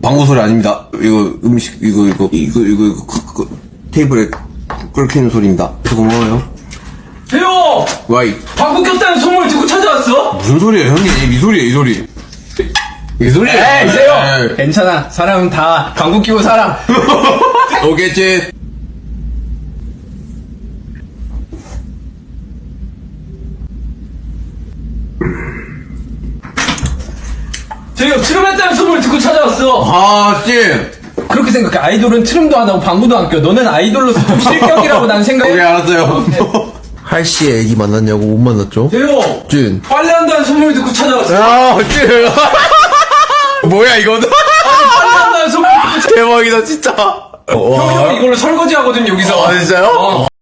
방구 소리 아닙니다. 이거 음식, 이거, 테이블에 끓이는 소리입니다. 고마워요. 태호! 와이. 방구 꼈다는 소문을 듣고 찾아왔어? 무슨 소리야, 형님? 이 소리야, 이 소리. 이 소리야. 에이, 세요! 괜찮아. 사람은 다 방구 끼고 살아. 오겠지? 태호, 트름했다는 소문을 듣고 찾아왔어. 아, 씨. 그렇게 생각해. 아이돌은 트름도 안 하고 방구도 안 껴. 너는 아이돌로서 좀 실격이라고 난 생각해. 오케이, 알았어요. 할씨의 애기 만났냐고 못 만났죠? 태호! 준. 빨래한다는 소문을 듣고 찾아왔어. 아, 씨. 뭐야, 이거는? 빨래한다는 소문을 듣고 찾아왔어. 대박이다, 진짜. 형 이걸로 설거지 하거든, 여기서. 아, 진짜요?